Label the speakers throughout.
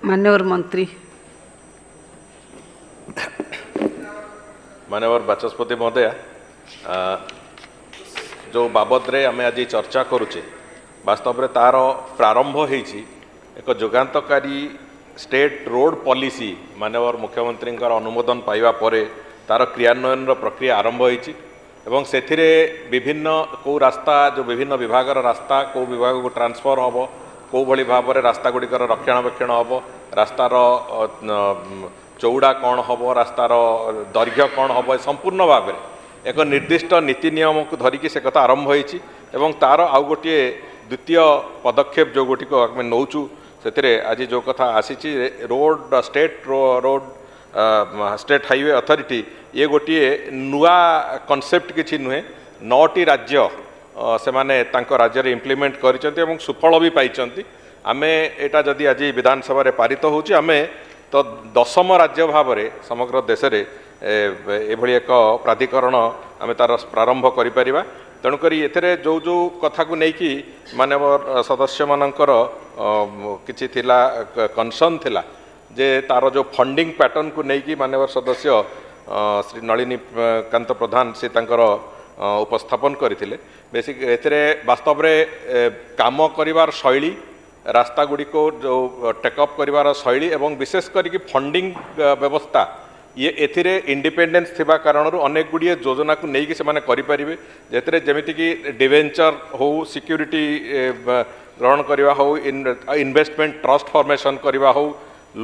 Speaker 1: माननीय मंत्री
Speaker 2: माननीय बाचस्पति महोदय जो बाबद रे आम आज चर्चा करुचे वास्तव में तार प्रारंभ होईची एक जुगान्तकारी स्टेट रोड पॉलिसी माननीय मुख्यमंत्री अनुमोदन पाइबा परे तार क्रियान्वयन प्रक्रिया आरंभ होईची एवं सेथिरे विभिन्न को रास्ता जो विभिन्न विभागर रास्ता को विभाग को ट्रांसफर हम कौ भली भाव में रास्ता गुड़िकर रक्षणाबेक्षण हम रास्तार चौड़ा कौन हम रास्तार दैर्घ्य कौन हम संपूर्ण भाव में एक निर्दिष्ट नीति नियम को धरिकी से कथा आरंभ होईची एवं तार आउ गोटे द्वितीय पदक्षेप जो गोटी को आम नौचु से आज जो कथा आसी रोड स्टेट हाईवे अथॉरिटी ये गोटे नुआ कॉन्सेप्ट किसी नुहे 9टी राज्य से माने तांको राज्य रे इम्प्लीमेंट कर सुफल भी पाई आमे एटा जदि आज विधानसभा रे पारित होची आमे तो 10म राज्य भाव में समग्र देश रे एभली एक प्राधिकरण आम तार प्रारंभ करिपरिबा तेणुकरी एथरे जो जो कथा को लेकिन माननीय सदस्य मानकर किछि थिला कनसर्न थिला जे तार जो फंडिंग पैटर्न को लेकिन माननीय सदस्य श्री नलिनी कांत प्रधान से तांकर उपस्थापन करथिले बेसिक एथरे वास्तव में काम करिवार शैली रास्ता गुड़ी को जो टेकअप करिवार शैली एवं विशेष करिक फंडिंग व्यवस्था ये एथिरे इंडिपेंडेंस थिबा कारण अनेक गुड़िए योजना को लेकिन से माने करि परिबे जेतरे जेमिति कि डिवेंचर हो सिक्यूरिटी ग्रहण करवा हो इन्वेस्टमेंट ट्रस्ट फॉर्मेशन करवा हो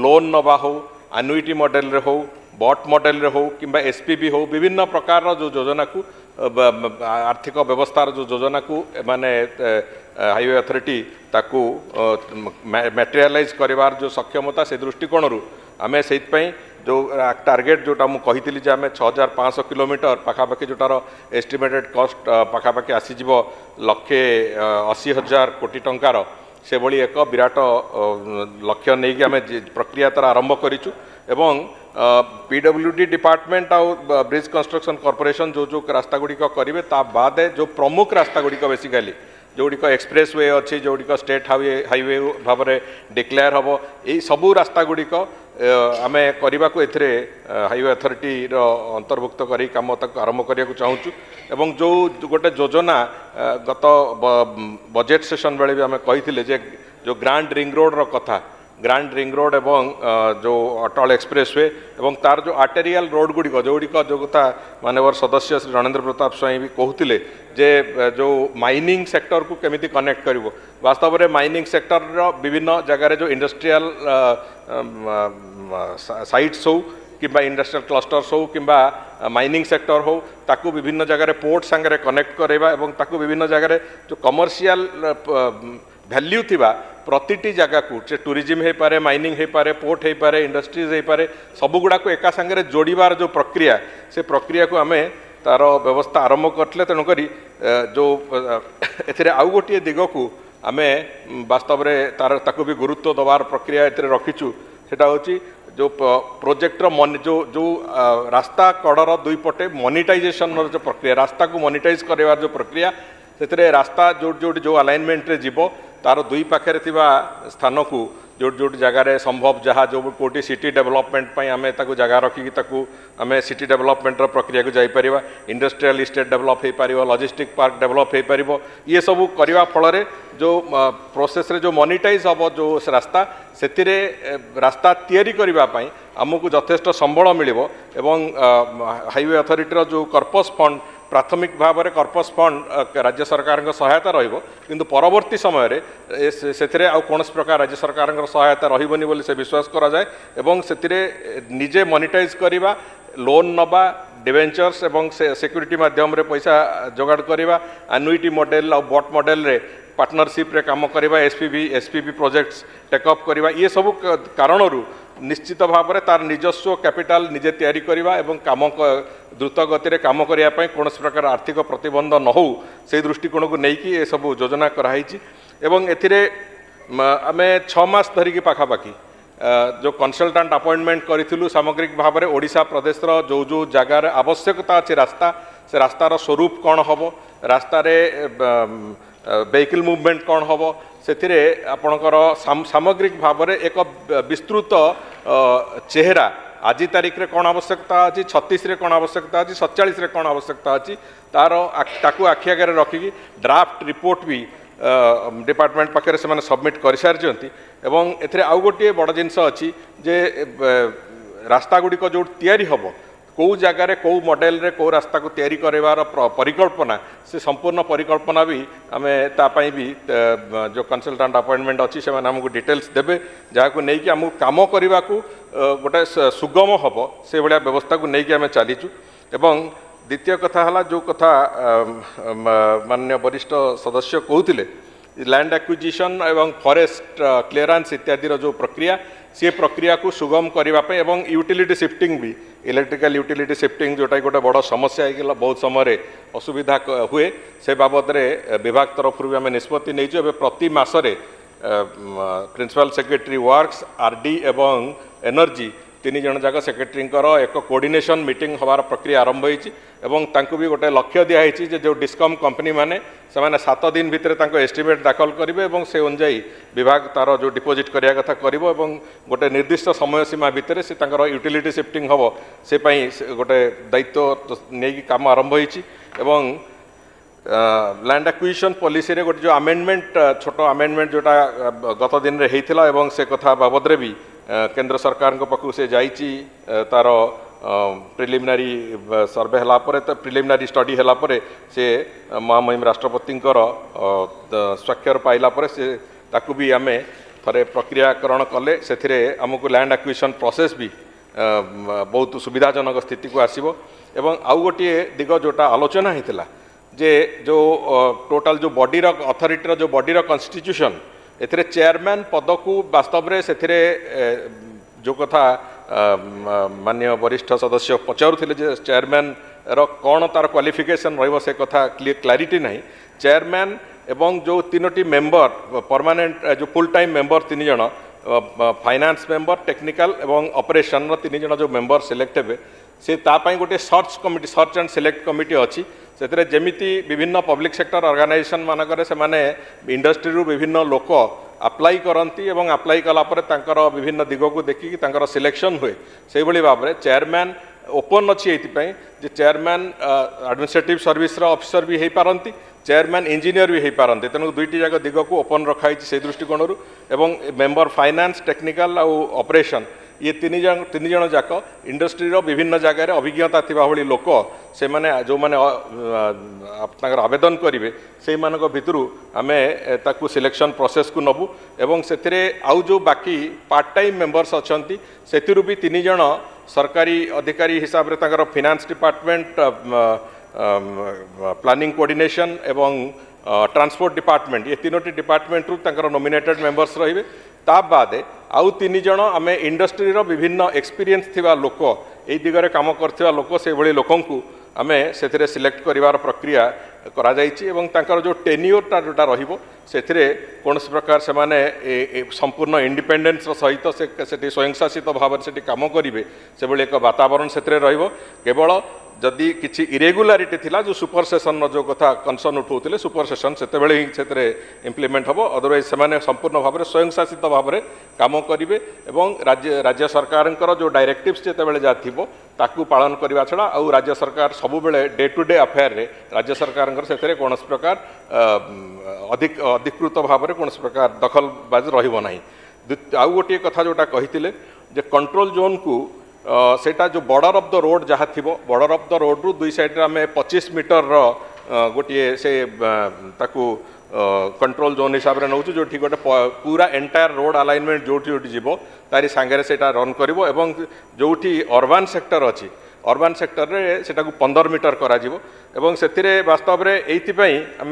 Speaker 2: लोन नवा हो एनुइटी मॉडल रे हो बॉट मॉडल रे हो किंबा एसपीबी हो विभिन्न प्रकार जो योजना को आर्थिक व्यवस्थार जो योजना को माने हाईवे अथॉरिटी ताकू मटेरियलाइज करिवार जो सक्षमता से दृष्टिकोण रु आमे सेइतपई जो टार्गेट जोटा मु कहितली जे आमे 6500 किलोमीटर पाखापाखि जोटार एस्टिमेटेड कॉस्ट पाखापाखि आसीजिवो 1,80,000 कोटी टंकार से भली एक विराट लक्ष्य नहीं कि आम प्रक्रिया तार आरंभ करिचु एवं पीडब्ल्यूडी डिपार्टमेंट आउ ब्रिज कंस्ट्रक्शन कॉर्पोरेशन जो जो रास्ता गुड़िक करेंगे ता बाद जो प्रमुख रास्ता गुड़िक बेसिकाली जोड़िक एक्सप्रेस वे अच्छी जोड़िक स्टेट हाईवे भाव में डिक्लेयर हम यही सबू रास्ता गुड़िक आम करने को एथिरे हाईवे अथॉरिटी अंतर्भुक्त करी काम तक आरंभ करने को चाहूँ एवं जो गोटे योजना गत बजेट सेशन बेले भी आम कही जो ग्रांड रिंग रोड रो कथा ग्रांड रिंग रोड एवं जो अटल एक्सप्रेस वे एवं तार जो आर्टेरियल रोड गुड़िक जोड़िक जो कथा माननीय सदस्य श्री रणेंद्र प्रताप स्वाई भी कहते जे जो माइनिंग सेक्टर को केमिति कनेक्ट करिवो वास्तव में माइनिंग सेक्टर रो विभिन्न जगह जो इंडस्ट्रियल साइट्स हो किंबा इंडस्ट्रियल क्लस्टर्स हो किंबा माइनिंग सेक्टर हो ताकू विभिन्न जगह पोर्ट सांगे कनेक्ट करवा एवं ताकू विभिन्न जगह जो कमर्शियल भैल्यू थिबा प्रतिटी जगह को टूरिज्म हो पारे माइनिंग हो पारे पोर्ट हो पारे इंडस्ट्रीज हो पारे सबुगुड़ा को एका सांगे जोड़बार जो प्रक्रिया से प्रक्रिया को आमे तार व्यवस्था आरंभ करते तेणुक जो एथिरे आउ गोटे दिग को आमे वास्तव में तार ताकू भी गुरुत्व दबार प्रक्रिया एथिरे रखीचु सेटा होची जो प्रोजेक्टर जो जो रास्ता कड़र दुई पटे मोनिटाइजेशन जो प्रक्रिया रास्ता को मोनिटाइज करवार जो प्रक्रिया से रास्ता जो जो जो अलाइनमेंट रे जीवो तार दुई पाखे स्थान को जो जो जगार संभव जहाँ जो कोटी सिटी डेवलपमेंट आम जगह रखिकी आम सिटी डेवलपमेंट प्रक्रिया को जापर इंडस्ट्रियल इस्टेट डेवलप हो पार लॉजिस्टिक पार्क डेवलप हो पार ये सब करने फल जो प्रोसेस रे जो मोनिटाइज हम जो रास्ता से रास्ता तैयारी करने आमको यथेष्ट संबल मिल हाईवे अथॉरिटी जो कॉर्पस फंड प्राथमिक भाव में कॉर्पस फंड राज्य सरकार सहायता रहिंतु परवर्ती समय से कौन प्रकार राज्य सरकार सहायता रही बोली से विश्वास करा जाए एवं से निजे मोनिटाइज करवा लोन नवा डिवेंचर्स एवं सिक्यूरिटी माध्यम रे पैसा जोगाड़ करवा एनुइटी मॉडल और बॉट मॉडल रे पार्टनरशिप रे काम करवा एसपीबी प्रोजेक्ट्स टेकअप करवा ये सब कारण निश्चित भाव में तार निजस्व कैपिटाल निजे तैयारी करवा एवं काम द्रुत गति काम करने कौन प्रकार आर्थिक प्रतिबंध न हो से दृष्टिकोण को लेकिन ये सब योजना कराई एवं एथिरे आमे 6 मास धरिकी पाखापाखि जो कंसल्टेंट अपॉइंटमेंट करूँ सामग्रिक भाव में ओडिशा प्रदेश जो जो जगार आवश्यकता अच्छी रास्ता से रास्तार स्वरूप कौन हम रास्तार vehicle movement कौन हम से आपणकर सामग्रिक भाव में एक विस्तृत चेहरा आज तारीख रे कौन आवश्यकता अच्छी 36 रे कौन आवश्यकता अच्छी 47 रे कौन आवश्यकता अच्छी तार ताकू आखि आगे रखिकी ड्राफ्ट रिपोर्ट भी डिपार्टमेंट पाखे से सबमिट कर सारी एवं एथिरे आउ गोटे बड़ जिनस अच्छी जे रास्ता गुड़िक जो तैयारी हम कौ जगार कौ मॉडल रे कौ रास्ता को तैयारी करार परिकल्पना से संपूर्ण परिकल्पना भी आम तापाई भी जो कंसल्टेंट अपॉइंटमेंट अच्छी से आमको डिटेल्स देवे जहाँ को लेकिन आमको काम करने को गोटे सुगम हम से भाया व्यवस्था को लेकिन आम चलीचु एवं द्वितीय कथा है जो कथा माननीय वरिष्ठ सदस्य कहते लैंड एक्विजिशन एवं फॉरेस्ट क्लीयरेंस इत्यादि जो प्रक्रिया सी प्रक्रिया को सुगम करने एवं यूटिलिटी शिफ्टिंग भी इलेक्ट्रिकल यूटिलिटी शिफ्टिंग जोटा गोटे बड़ समस्या होगा बहुत समय असुविधा हुए से बाबद विभाग तरफ भी आम निष्पत्ति नहीं प्रति मासरे प्रिंसिपल सेक्रेटरी वर्क्स आरडी एवं एनर्जी 3 जन जाक सेक्रेटरी एक कोऑर्डिनेशन मीटिंग हमार प्रक्रिया आरंभ होती भी गोटे लक्ष्य दिखाई जो डिस्कम कंपनी माने से 7 दिन भितर एस्टिमेट दाखल करेंगे और से अनुजाई विभाग तार जो डिपोजिट करिया कथा करिवो एवं गोटे निर्दिष्ट समय सीमा भितर से यूटिलिटी शिफ्टिंग हम से गोटे दायित्व नहीं काम आरंभ होती एवं लैंड एक्विजिशन पॉलिसी रे गोटे जो अमेंडमेंट छोट अमेंडमेंट जोटा गत दिन रे हेइथिला एवं से कथा बाबद रे भी केंद्र सरकार पाखु से जाइची तार प्रिलिमिनारी सर्वे हला परे तो प्रिलिमिनारी स्टडी हला परे से महामहिम राष्ट्रपति स्वाक्षर पाइला परे से ताकू भी आमे थरे प्रक्रियाकरण कले से आमको लैंड एक्विजिशन प्रोसेस भी बहुत सुविधाजनक स्थिति को आसीबो एवं आउ गोटे दिग जोटा आलोचना होता जे जो टोटल जो बॉडी अथॉरिटी जो बॉडी कॉन्स्टिट्यूशन एथिरे चेयरमैन पद को वास्तव में से जो कथा माननीय वरिष्ठ सदस्य पचारुथिले जे चेयरमैन रो कौन तार क्वालिफिकेशन रहिबो से कथा क्लारिटी नहीं चेयरमैन एवं जो 3टी मेंबर परमानेंट जो फुल टाइम मेंबर 3 जन फाइनेंस मेंबर टेक्निकल एवं ऑपरेशन 3 जन जो मेंबर सिलेक्ट हेबे से तापाई गोटे सर्च एंड सिलेक्ट कमिटी अच्छी से जमीती विभिन्न पब्लिक सेक्टर ऑर्गेनाइजेशन मानक से माने इंडस्ट्री रू विभिन्न लोक अप्लाई करती एवं अप्लाई कलापर तांकर विभिन्न दिग को देखिकी तांकर सिलेक्शन हुए से भली भाव में चेयरमैन ओपन अच्छी ये चेयरमैन एडमिनिस्ट्रेटिव सर्विस ऑफिसर भी हो पारती चेयरमैन इंजीनियर भी हो पारती तेणु 2टी जाक दिग को ओपन रखाई से दृष्टिकोण एवं मेंबर फाइनेंस टेक्निकल आउ ऑपरेशन ये 3 जन जाक इंडस्ट्री विभिन्न जगह अभिज्ञता थिबा भली लोक से माने जो माने आवेदन करेंगे से मानक भितरु आमे ताकू सिलेक्शन प्रोसेस को नबू एवं से आउ जो बाकी पार्ट टाइम मेंबर्स अछंती सेतिरु भी 3 जन सरकारी अधिकारी हिसाब रे ताकर फाइनेंस डिपार्टमेंट प्लानिंग कोऑर्डिनेशन एवं ट्रांसपोर्ट डिपार्टमेंट ये 3टी डिपार्टमेंट रु नॉमिनेटेड मेंबर्स रहिबे ता बादे आउ 3 जन आमे इंडस्ट्री विभिन्न एक्सपीरियंस थिबा लोक ए दिगरे काम करथिबा लोक से भली लोकंकु आमे सेथिरे सिलेक्ट करिवार प्रक्रिया करा जाइछि एवं तांकर जो टेन्योरटा जोटा रहिबो सेथिरे कोनस प्रकार से माने संपूर्ण इंडिपेंडेंस सहित से स्वयंशासित भाव से काम करिवे से भली एक वातावरण सेथिरे रहिबो केवल जदि किसी इरेगुलारिटी थिला जो सुपर सेशन जो कथा कनसर्न उठाउथिले सुपर सेशन सेतेबेले ही सेतरे इम्प्लीमेंट हबो अदरवाइज से संपूर्ण भाव में स्वयंशासित भाव में काम करेंगे एवं राज्य सरकार जो डायरेक्टिव्स जेतेबेले जा थिबो ताकू पालन करने छड़ा आउ राज्य सरकार सबुबेले डे टू डे अफेयर रे राज्य सरकार से कौन प्रकार अधिकृत भाव में कौन प्रकार दखलबाजी रहिबो नाही आउ गोटे कथा जोटा कहिथिले जे कंट्रोल जोन को सेटा जो बॉर्डर ऑफ द रोड जहाँ थी बॉर्डर ऑफ द रोड रु 2 साइड आम 25 मीटर गोटे से ताकू कंट्रोल जोन हिसाब से नौ जो गोटे पूरा एंटायर रोड अलाइनमेंट जो जीव तारी सांगे से रन कर जो अर्बान सेक्टर अच्छी अर्बान सेक्टर रे सेटा को 15 मीटर करा जीवो एवं से वास्तव में ये आम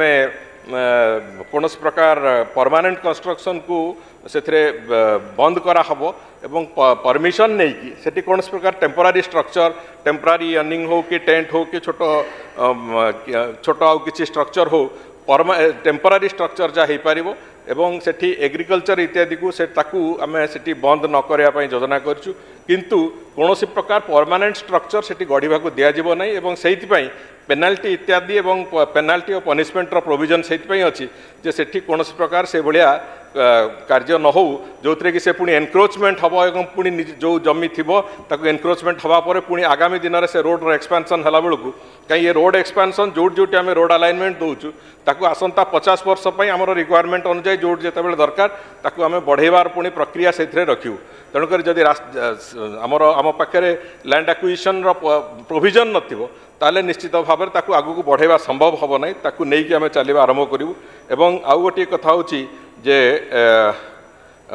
Speaker 2: कौन प्रकार परमानेंट कंस्ट्रक्शन को से बंद करा हबो एवं परमिशन नहीं कि सेठी कौन प्रकार टेम्पोरारी स्ट्रक्चर टेम्पोरारी अर्निंग हो कि टेंट हो कि छोट आउ किसी स्ट्रक्चर हो टेम्पोरारी स्ट्रक्चर जहाँ हो पार एवं सेठी एग्रीकल्चर इत्यादि को से ताकू आमे सेठी बंद न करने योजना करछु किंतु कौन प्रकार परमानेंट स्ट्रक्चर से गढ़ा को दिज्व ना और से पेनाल्टी इत्यादि एवं पेनाल्टी और पनिशमेंट प्रोविजन से अच्छी जे से कौन प्रकार से भाया कार्य न हो जो थे कि से पुणी एनक्रोचमेंट हम और पुणी जो जमी थी एनक्रोचमेंट हवापर पुणी आगामी दिन में से रोड एक्सपेंशन है बेलू कहीं ये रोड एक्सपेंशन जोटी आम रोड अलाइनमेंट दौचु ताकू आसंता 50 वर्ष आमर रिक्वायरमेंट अनुसार जो जिते दरकार ताकू आम बढ़ेबार पुणी प्रक्रिया से रखू तेणुक जदि आम पाखे लैंड एक्विजिशन प्रोविजन नथिबो ताले निश्चित भाव में ताकू आगू बढ़ेबा संभव हम ना ताकू नहीं आम चलवा आरंभ करूँ एवं आउ गोटे कथा होची जे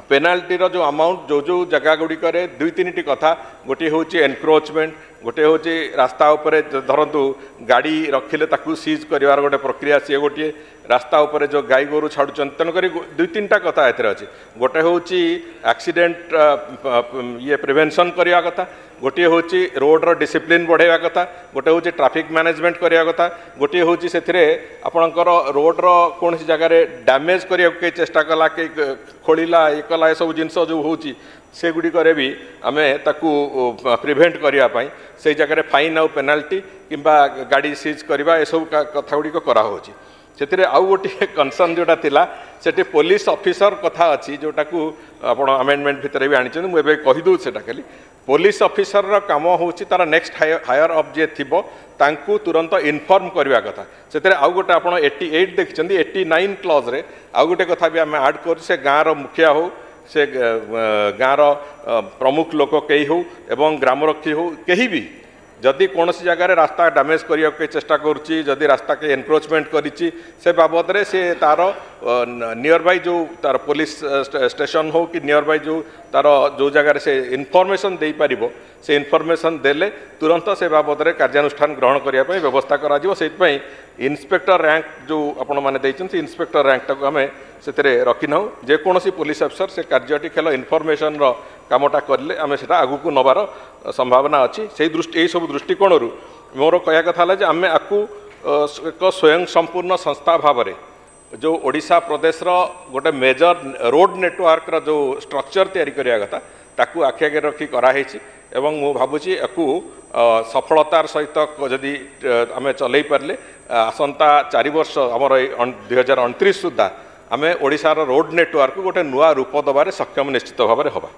Speaker 2: पेनाल्टी जो अमाउंट जो जगह गुड़िक दुई तीन कथा गोटे हूँ एनक्रोचमेंट गोटे हूँ रास्ता उपरे धरतु गाड़ी रखिले ताकू सीज कर गोटे प्रक्रिया सी गोटे रास्ता उपरे जो गाई गोरु छाड़ुन तेणुक दुई तीन टा कथा एथे अच्छी गोटे हूँ एक्सीडेंट ये प्रिवेंशन करवा कथा गोटे हूँ रोड्र डिसिप्लिन बढ़ावा कथा गोटे हूँ ट्रैफिक मैनेजमेंट करवा कथा गोटे हूँ से आपणकर रोड्र कौन जगार डैमेज करने चेष्टा कला कि खोला ये कला ये सब जिनस जो हूँ से गुड़िक भी आम ताकू प्रिभेंट करने से जगह फाइन आउ पेनाल्टी किंबा गाड़ी सीज करवा ये सब कथा गुड़िक कराऊँच से आउ गोटे कनसर्न जोटा थिला सेठी पुलिस ऑफिसर कथा अच्छी जोटा को आप अमेंडमेंट भितर भी आनी मुझे कहीदे से खाली पुलिस ऑफिसर काम हूँ तार नेक्स्ट हायर अफ जे थी तांकू तुरंत इनफॉर्म करवा कथा से आउ गोटे आप 88 देखते 89 क्लॉज रे आउ गोटे कथा भी आम आड कर से गाँव मुखिया हो से गाँव प्रमुख लोक कई हो एवं ग्रामरक्षी हो कहीं भी जदि कौन जगार रास्ता डैमेज करने के चेष्टा करुँची रास्ता के एनक्रोचमेंट करी से बाबद रे से तार नियर बाय जो तार पुलिस स्टेशन हो कि नियर बाय जो तार जो जगार से इनफॉरमेशन दे पार से इनफॉरमेशन देले तुरंत से बाबद रे कार्यानुष्ठान ग्रहण करने व्यवस्था करा इंस्पेक्टर रैंक जो आपण मैंने देते इंस्पेक्टर रैंक टाक आम से रखी ना जेकोसी पुलिस अफिसर से कार्यटी खेल इनफॉरमेशन कामटा करें आम से आगू को नबार संभावना अच्छी से दृष्टि यही सब दृष्टिकोण मोर कह कथा है आम आपको एक स्वयं संपूर्ण संस्था भाव में जो ओडिशा प्रदेश गोटे मेजर रोड नेटवर्क जो स्ट्रक्चर तैयारी करने कथा ताकू आखि आगे रखी कराई एवं मु भावुची याकू सफलतार सहित जदि आम चलई पारे आसंता 4 वर्ष आमर 2029 सुधा आम ओडिशार रोड नेटवर्क गोटे नुआ रूप दबार सक्षम निश्चित भाव में हवा।